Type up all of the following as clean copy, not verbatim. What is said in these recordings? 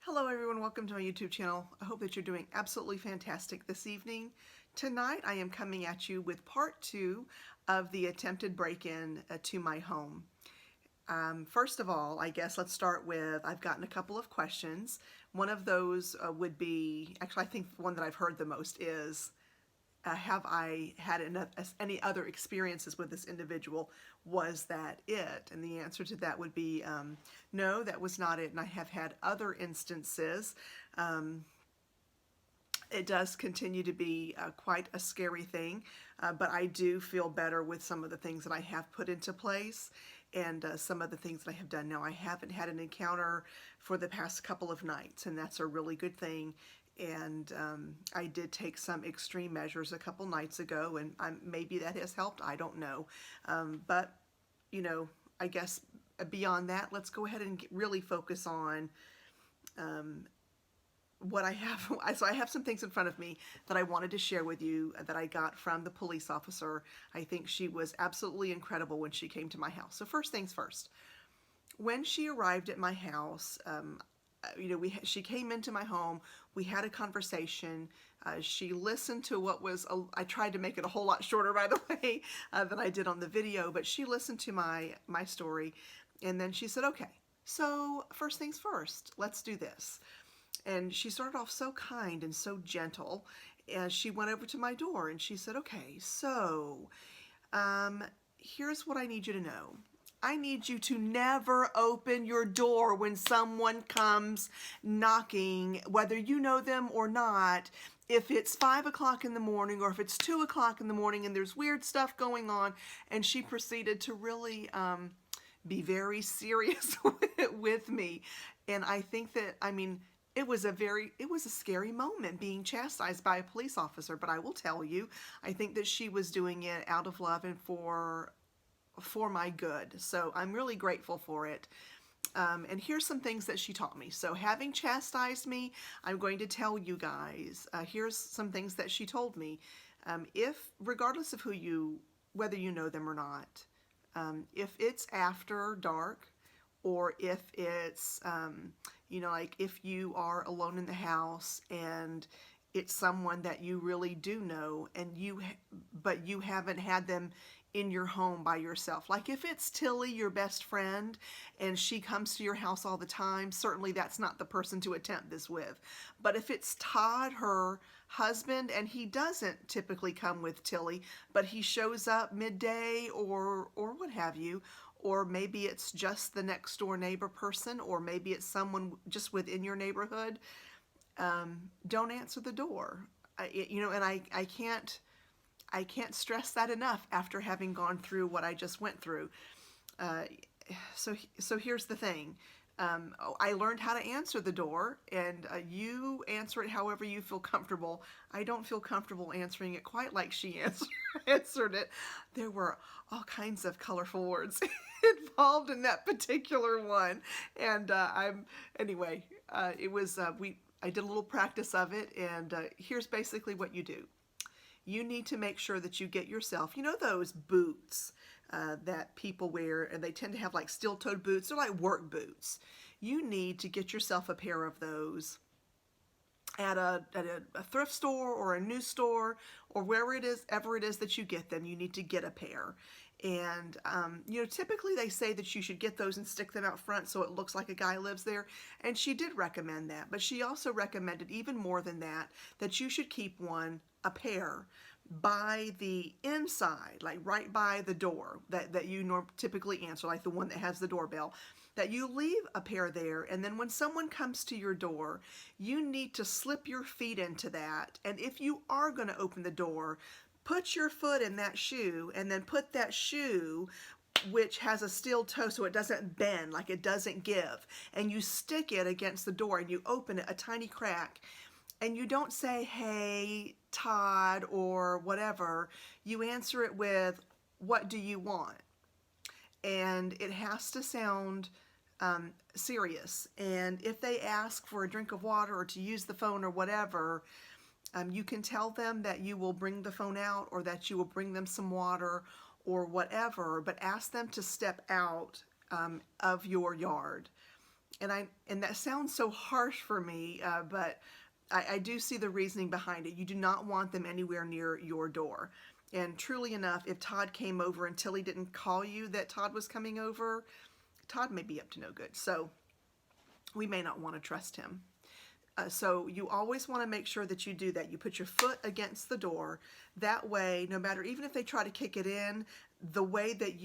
Hello everyone, welcome to my YouTube channel. I hope that you're doing absolutely fantastic this evening. Tonight I am coming at you with part 2 of the attempted break-in to my home. First of all, I guess let's start with, I've gotten a couple of questions. One of those would be, actually I think the one that I've heard the most is, have I had any other experiences with this individual? Was that it? And the answer to that would be no, that was not it. And I have had other instances. It does continue to be quite a scary thing, but I do feel better with some of the things that I have put into place and some of the things that I have done. Now, I haven't had an encounter for the past couple of nights, and that's a really good thing. And I did take some extreme measures a couple nights ago, and maybe that has helped. I don't know. But, you know, I guess beyond that, let's go ahead and really focus on what I have. So I have some things in front of me that I wanted to share with you that I got from the police officer. I think she was absolutely incredible when she came to my house. So first things first. When she arrived at my house, you know, she came into my home, we had a conversation, she listened to what was, I tried to make it a whole lot shorter, by the way, than I did on the video, but she listened to my story, and then she said, okay, so first things first, let's do this. And she started off so kind and so gentle, and she went over to my door, and she said, okay, so, here's what I need you to know. I need you to never open your door when someone comes knocking, whether you know them or not. If it's 5 o'clock in the morning or if it's 2 o'clock in the morning and there's weird stuff going on. And she proceeded to really be very serious with me. And I think that, I mean, it was a scary moment being chastised by a police officer. But I will tell you, I think that she was doing it out of love and for my good. So I'm really grateful for it. And here's some things that she taught me. So having chastised me, I'm going to tell you guys, here's some things that she told me. Regardless of whether you know them or not, if it's after dark, or if it's, you know, like if you are alone in the house and it's someone that you really do know, and but you haven't had them in your home by yourself. Like if it's Tilly, your best friend, and she comes to your house all the time, certainly that's not the person to attempt this with. But if it's Todd, her husband, and he doesn't typically come with Tilly, but he shows up midday or what have you, or maybe it's just the next door neighbor person, or maybe it's someone just within your neighborhood, don't answer the door. You know, and I can't stress that enough after having gone through what I just went through. So here's the thing. I learned how to answer the door, and you answer it however you feel comfortable. I don't feel comfortable answering it quite like she answered it. There were all kinds of colorful words involved in that particular one, and anyway, it was I did a little practice of it, and here's basically what you do. You need to make sure that you get yourself, you know, those boots that people wear, and they tend to have like steel-toed boots. They're like work boots. You need to get yourself a pair of those at a thrift store or a new store, or wherever it is, that you get them. You need to get a pair. And, you know, typically they say that you should get those and stick them out front so it looks like a guy lives there. And she did recommend that, but she also recommended even more than that, that you should keep a pair by the inside, like right by the door that you typically answer, like the one that has the doorbell, that you leave a pair there. And then when someone comes to your door, you need to slip your feet into that. And if you are going to open the door, put your foot in that shoe, and then put that shoe, which has a steel toe so it doesn't bend, like it doesn't give, and you stick it against the door and you open it a tiny crack. And you don't say, hey, Todd, or whatever. You answer it with, what do you want? And it has to sound serious. And if they ask for a drink of water or to use the phone or whatever, you can tell them that you will bring the phone out, or that you will bring them some water or whatever, but ask them to step out of your yard. And that sounds so harsh for me, but I do see the reasoning behind it. You do not want them anywhere near your door. And truly enough, if Todd came over until he didn't call you that Todd was coming over, Todd may be up to no good. So we may not want to trust him. So you always want to make sure that you do that. You put your foot against the door. That way, no matter, even if they try to kick it in, the way that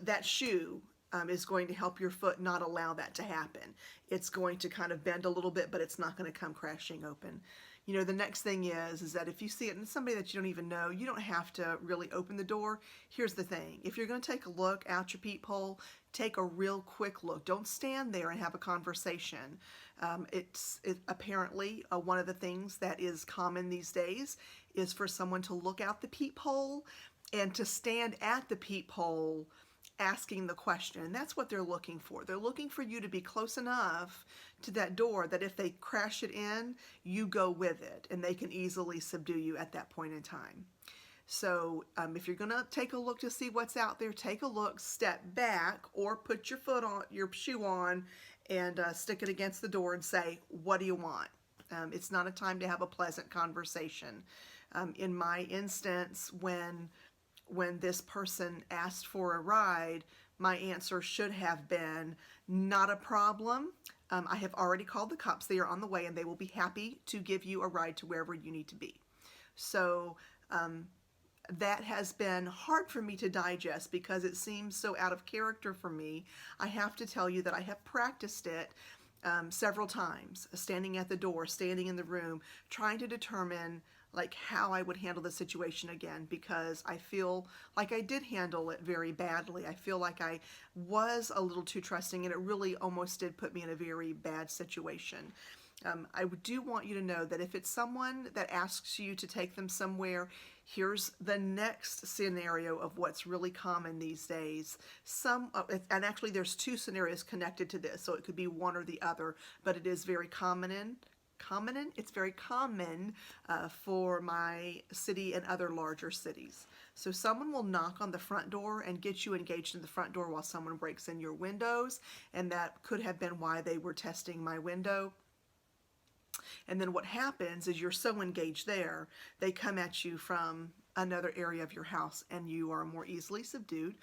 that shoe is going to help your foot not allow that to happen. It's going to kind of bend a little bit, but it's not going to come crashing open. You know, the next thing is that if you see it in somebody that you don't even know, you don't have to really open the door. Here's the thing. If you're going to take a look out your peephole, take a real quick look. Don't stand there and have a conversation. It's apparently one of the things that is common these days is for someone to look out the peephole and to stand at the peephole asking the question. And that's what they're looking for. They're looking for you to be close enough to that door that if they crash it in, you go with it and they can easily subdue you at that point in time. So if you're going to take a look to see what's out there, take a look, step back, or put your shoe on and stick it against the door and say, what do you want? It's not a time to have a pleasant conversation. In my instance, when this person asked for a ride, my answer should have been, not a problem. I have already called the cops. They are on the way and they will be happy to give you a ride to wherever you need to be. So that has been hard for me to digest because it seems so out of character for me. I have to tell you that I have practiced it several times, standing at the door, standing in the room, trying to determine like how I would handle the situation again, because I feel like I did handle it very badly. I feel like I was a little too trusting and it really almost did put me in a very bad situation. I do want you to know that if it's someone that asks you to take them somewhere, here's the next scenario of what's really common these days. And actually there's two scenarios connected to this, so it could be one or the other, but it is very it's very common for my city and other larger cities. So someone will knock on the front door and get you engaged in the front door while someone breaks in your windows, and that could have been why they were testing my window. And then what happens is you're so engaged there, they come at you from another area of your house and you are more easily subdued.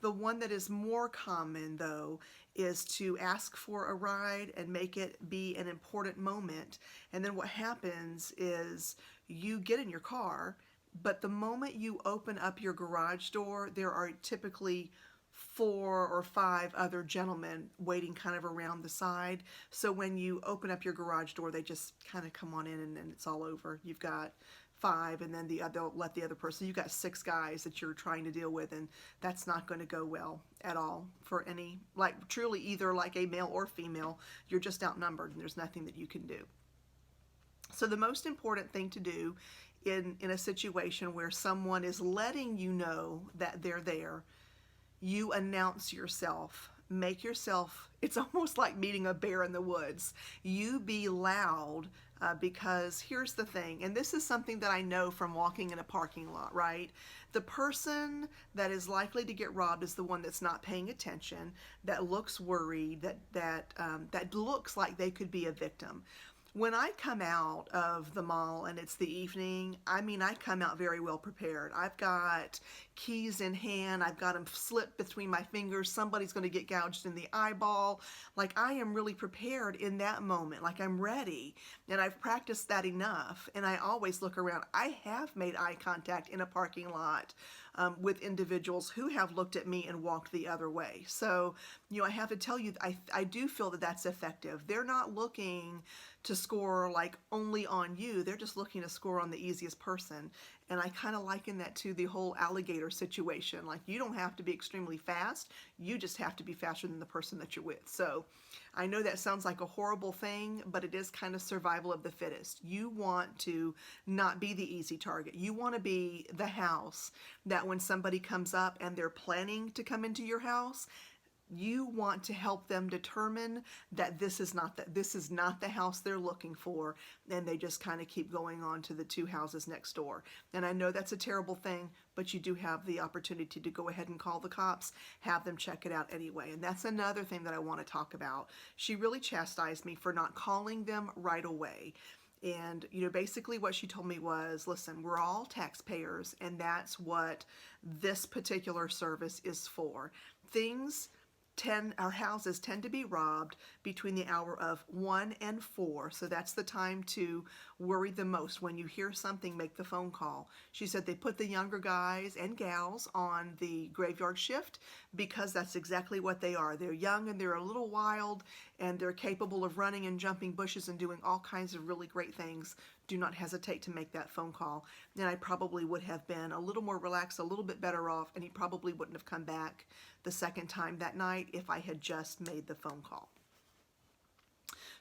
The one that is more common, though, is to ask for a ride and make it be an important moment. And then what happens is you get in your car, but the moment you open up your garage door, there are typically 4 or 5 other gentlemen waiting kind of around the side. So when you open up your garage door, they just kind of come on in and then it's all over. You've got 5 and then they'll let the other person, you've got 6 guys that you're trying to deal with, and that's not going to go well at all for any, like truly either like a male or female. You're just outnumbered and there's nothing that you can do. So the most important thing to do in a situation where someone is letting you know that they're there, you announce yourself. Make yourself, it's almost like meeting a bear in the woods. You be loud because here's the thing, and this is something that I know from walking in a parking lot, right? The person that is likely to get robbed is the one that's not paying attention, that looks worried, that looks like they could be a victim. When I come out of the mall and it's the evening, I mean, I come out very well prepared. I've got keys in hand. I've got them slipped between my fingers. Somebody's going to get gouged in the eyeball. Like, I am really prepared in that moment. Like, I'm ready. And I've practiced that enough. And I always look around. I have made eye contact in a parking lot with individuals who have looked at me and walked the other way. So, you know, I have to tell you, I do feel that that's effective. They're not looking to score like only on you. They're just looking to score on the easiest person. And I kind of liken that to the whole alligator situation. Like, you don't have to be extremely fast. You just have to be faster than the person that you're with. So I know that sounds like a horrible thing, but it is kind of survival of the fittest. You want to not be the easy target. You want to be the house that when somebody comes up and they're planning to come into your house, You want to help them determine that this is not the house they're looking for, and they just kind of keep going on to the two houses next door. And I know that's a terrible thing, but you do have the opportunity to go ahead and call the cops, have them check it out anyway. And that's another thing that I want to talk about. She really chastised me for not calling them right away. And, basically what she told me was, listen, we're all taxpayers, and that's what this particular service is for. Our houses tend to be robbed between the hour of 1 and 4, so that's the time to worry the most. When you hear something, make the phone call. She said they put the younger guys and gals on the graveyard shift because that's exactly what they are. They're young and they're a little wild, and they're capable of running and jumping bushes and doing all kinds of really great things. Do not hesitate to make that phone call. And I probably would have been a little more relaxed, a little bit better off, and he probably wouldn't have come back the second time that night if I had just made the phone call.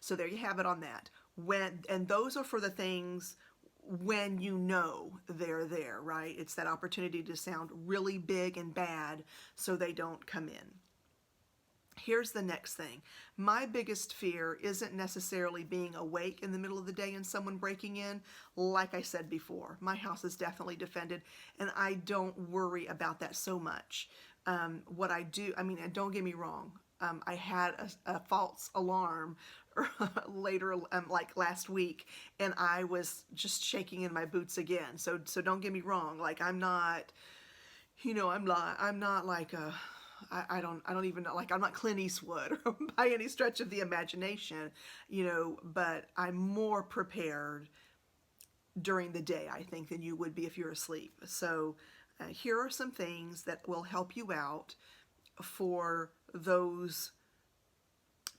So there you have it on that. And those are for the things when they're there, right? It's that opportunity to sound really big and bad so they don't come in. Here's the next thing. My biggest fear isn't necessarily being awake in the middle of the day and someone breaking in. Like I said before, my house is definitely defended, and I don't worry about that so much. What I do, and don't get me wrong, I had a false alarm later, like last week, and I was just shaking in my boots again. So don't get me wrong. Like I'm not like I don't even know, like I'm not Clint Eastwood by any stretch of the imagination, but I'm more prepared during the day, I think, than you would be if you're asleep. So here are some things that will help you out for those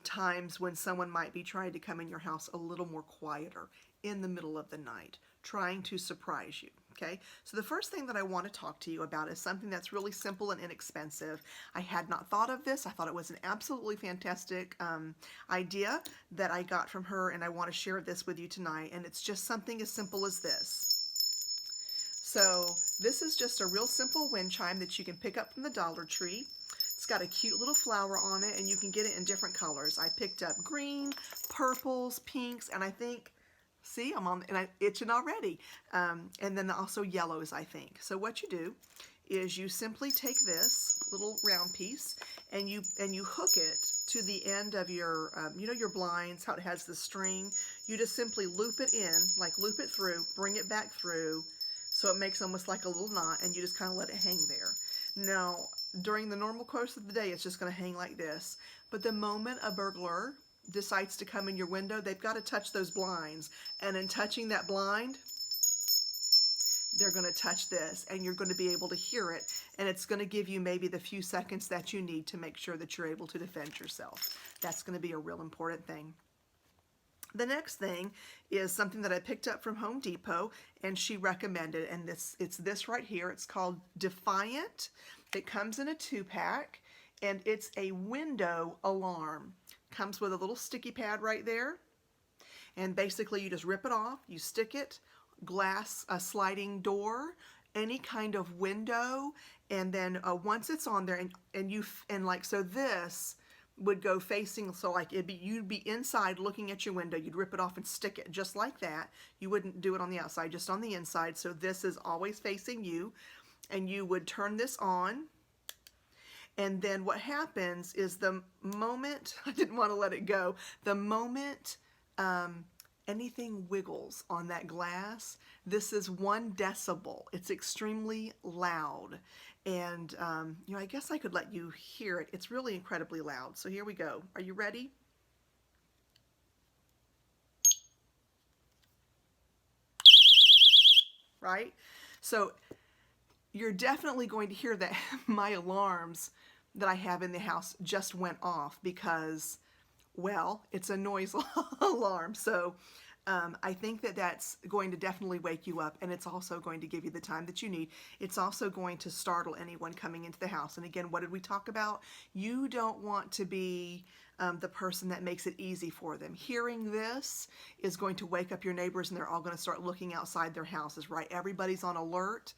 times when someone might be trying to come in your house a little more quieter in the middle of the night, trying to surprise you. Okay, so the first thing that I want to talk to you about is something that's really simple and inexpensive. I had not thought of this. I thought it was an absolutely fantastic idea that I got from her, and I want to share this with you tonight. And it's just something as simple as this. So this is just a real simple wind chime that you can pick up from the Dollar Tree. It's got a cute little flower on it, and you can get it in different colors. I picked up green, purples, pinks, and I think, see, I'm itching already. And then also yellows, I think. So what you do is you simply take this little round piece and you hook it to the end of your, your blinds, how it has the string. You just simply loop it in, like loop it through, bring it back through, so it makes almost like a little knot, and you just kind of let it hang there. Now, during the normal course of the day, it's just going to hang like this. But the moment a burglar decides to come in your window, they've got to touch those blinds. And in touching that blind, they're going to touch this, and you're going to be able to hear it. And it's going to give you maybe the few seconds that you need to make sure that you're able to defend yourself. That's going to be a real important thing. The next thing is something that I picked up from Home Depot, and she recommended, and it's this right here. It's called Defiant. It comes in a 2-pack, and it's a window alarm. Comes with a little sticky pad right there, and basically you just rip it off, you stick it, glass, a sliding door, any kind of window, and then once it's on there, so this would go facing, so like you'd be inside looking at your window, you'd rip it off and stick it just like that. You wouldn't do it on the outside, just on the inside. So this is always facing you, and you would turn this on. And then what happens is the moment, I didn't want to let it go, the moment anything wiggles on that glass, this is 1 decibel. It's extremely loud. And, I guess I could let you hear it. It's really incredibly loud. So here we go. Are you ready? Right? So you're definitely going to hear that my alarms that I have in the house just went off because, well, it's a noise alarm. So I think that that's going to definitely wake you up, and it's also going to give you the time that you need. It's also going to startle anyone coming into the house. And again, what did we talk about? You don't want to be the person that makes it easy for them. Hearing this is going to wake up your neighbors, and they're all going to start looking outside their houses, right? Everybody's on alert.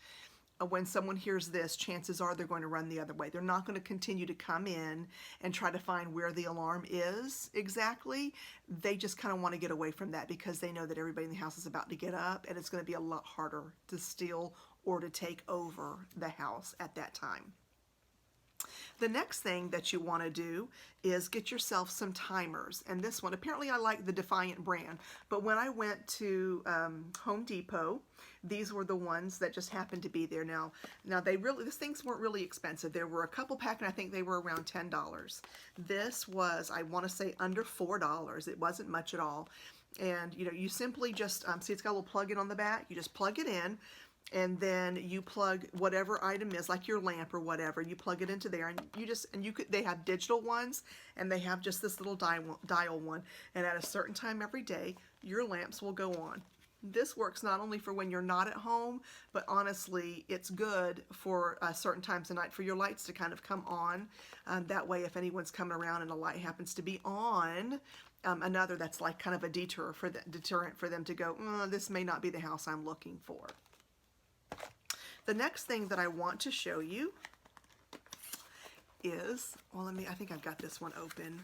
when someone hears this, chances are they're going to run the other way. They're not going to continue to come in and try to find where the alarm is exactly. They just kind of want to get away from that because they know that everybody in the house is about to get up, and it's going to be a lot harder to steal or to take over the house at that time. The next thing that you want to do is get yourself some timers. And this one, apparently I like the Defiant brand, but when I went to Home Depot, these were the ones that just happened to be there. Now these things weren't really expensive. There were a couple pack, and I think they were around $10. This was, I want to say, under $4. It wasn't much at all. And you simply just see it's got a little plug-in on the back. You just plug it in, and then you plug whatever item is, like your lamp or whatever, you plug it into there, and they have digital ones, and they have just this little dial one, and at a certain time every day your lamps will go on. This works not only for when you're not at home, but honestly it's good for certain times of night for your lights to kind of come on. That way, if anyone's coming around and a light happens to be on, that's like kind of a deterrent for them to go, this may not be the house I'm looking for. The next thing that I want to show you is, I think I've got this one open.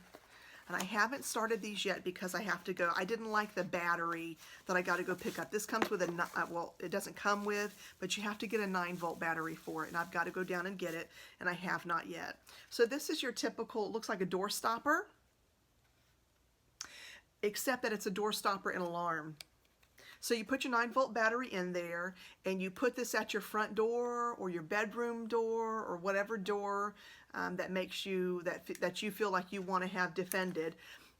And I haven't started these yet because I have to go. I didn't like the battery that I got to go pick up. This comes with it doesn't come with, but you have to get a 9-volt battery for it. And I've got to go down and get it, and I have not yet. So this is your typical, it looks like a door stopper, except that it's a door stopper and alarm. So you put your 9-volt battery in there, and you put this at your front door or your bedroom door or whatever door that you feel like you want to have defended,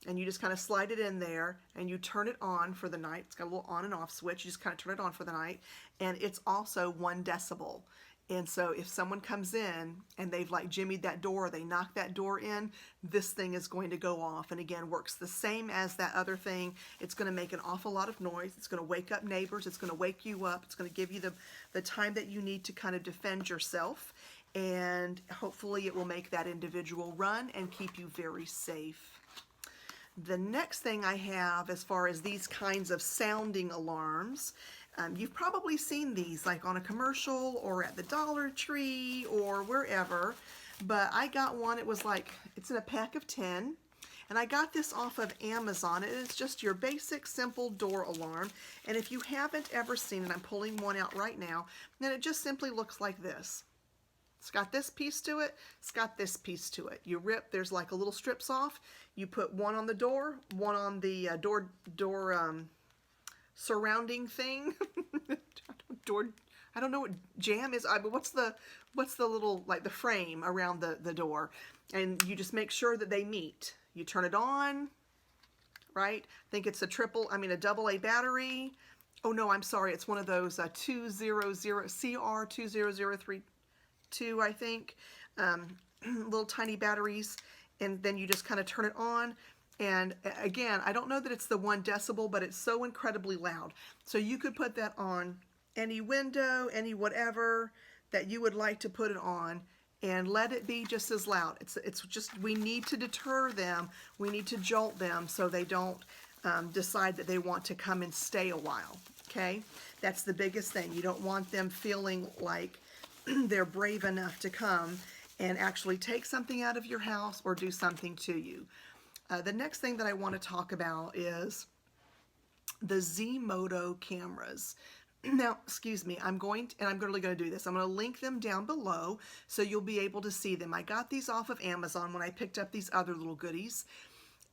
and you just kind of slide it in there and you turn it on for the night. It's got a little on and off switch. You just kind of turn it on for the night, and it's also 1 decibel. And so if someone comes in and they've like jimmied that door, or they knock that door in, this thing is going to go off. And again, works the same as that other thing. It's going to make an awful lot of noise. It's going to wake up neighbors. It's going to wake you up. It's going to give you the time that you need to kind of defend yourself. And hopefully it will make that individual run and keep you very safe. The next thing I have as far as these kinds of sounding alarms, you've probably seen these like on a commercial or at the Dollar Tree or wherever, but I got one. It's in a pack of 10, and I got this off of Amazon. It's just your basic simple door alarm, and if you haven't ever seen it, I'm pulling one out right now, then it just simply looks like this. It's got this piece to it, it's got this piece to it. There's like a little strips off. You put one on the door, one on the door surrounding thing. I don't know what jam is. What's the little, like the frame around the door, and you just make sure that they meet. You turn it on, right? I think it's a double A battery. Oh no, I'm sorry. It's one of those 200 CR20032, I think. Little tiny batteries, and then you just kind of turn it on. And again, I don't know that it's the 1 decibel, but it's so incredibly loud. So you could put that on any window, any whatever that you would like to put it on, and let it be just as loud. It's just, we need to deter them. We need to jolt them so they don't decide that they want to come and stay a while. Okay? That's the biggest thing. You don't want them feeling like they're brave enough to come and actually take something out of your house or do something to you. The next thing that I want to talk about is the Z-Moto cameras. Now, excuse me, I'm really going to do this. I'm going to link them down below so you'll be able to see them. I got these off of Amazon when I picked up these other little goodies.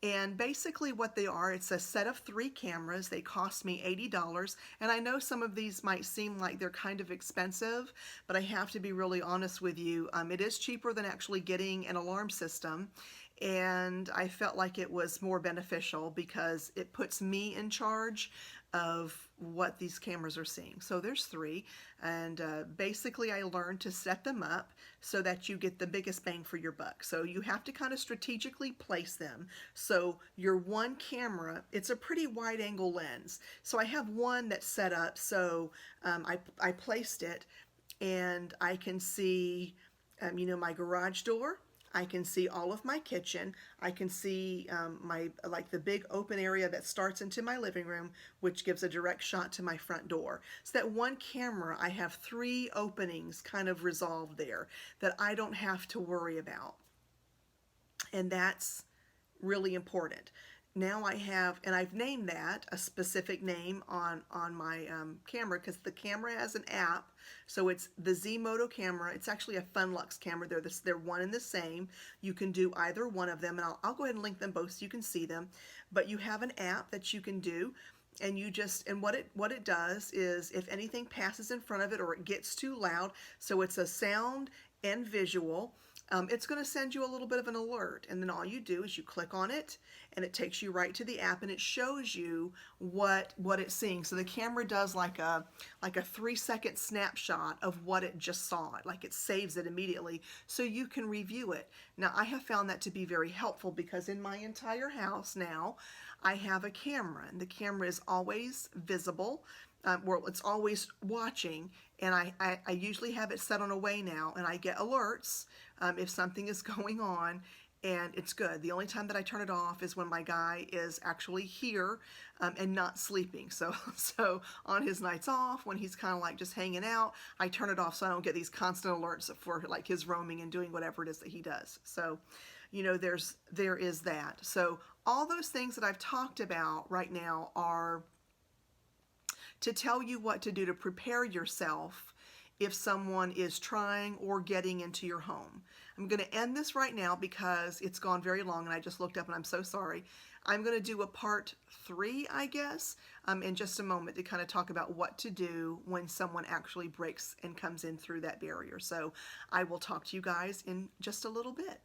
And basically what they are, it's a set of 3 cameras. They cost me $80. And I know some of these might seem like they're kind of expensive, but I have to be really honest with you. It is cheaper than actually getting an alarm system. And I felt like it was more beneficial because it puts me in charge of what these cameras are seeing. So there's 3, and basically I learned to set them up so that you get the biggest bang for your buck. So you have to kind of strategically place them. So your one camera, it's a pretty wide angle lens. So I have one that's set up so I placed it, and I can see my garage door. I can see all of my kitchen. I can see my like the big open area that starts into my living room, which gives a direct shot to my front door. So that one camera, I have 3 openings kind of resolved there that I don't have to worry about. And that's really important. Now I have, and I've named that a specific name on my camera, because the camera has an app. So it's the Z-Moto camera. It's actually a Funlux camera. They're one and the same. You can do either one of them, and I'll go ahead and link them both so you can see them. But you have an app that you can do, and you just, and what it does is, if anything passes in front of it or it gets too loud, so it's a sound and visual, it's going to send you a little bit of an alert, and then all you do is you click on it, and it takes you right to the app, and it shows you what it's seeing. So the camera does like a 3-second snapshot of what it just saw. Like it saves it immediately, so you can review it. Now I have found that to be very helpful, because in my entire house now I have a camera, and the camera is always visible. Well, it's always watching, and I usually have it set on away now, and I get alerts if something is going on, and it's good. The only time that I turn it off is when my guy is actually here and not sleeping. So on his nights off, when he's kind of like just hanging out, I turn it off so I don't get these constant alerts for like his roaming and doing whatever it is that he does. So, you know, there is that. So all those things that I've talked about right now are to tell you what to do to prepare yourself if someone is trying or getting into your home. I'm going to end this right now because it's gone very long, and I just looked up and I'm so sorry. I'm going to do a part 3, I guess, in just a moment, to kind of talk about what to do when someone actually breaks and comes in through that barrier. So I will talk to you guys in just a little bit.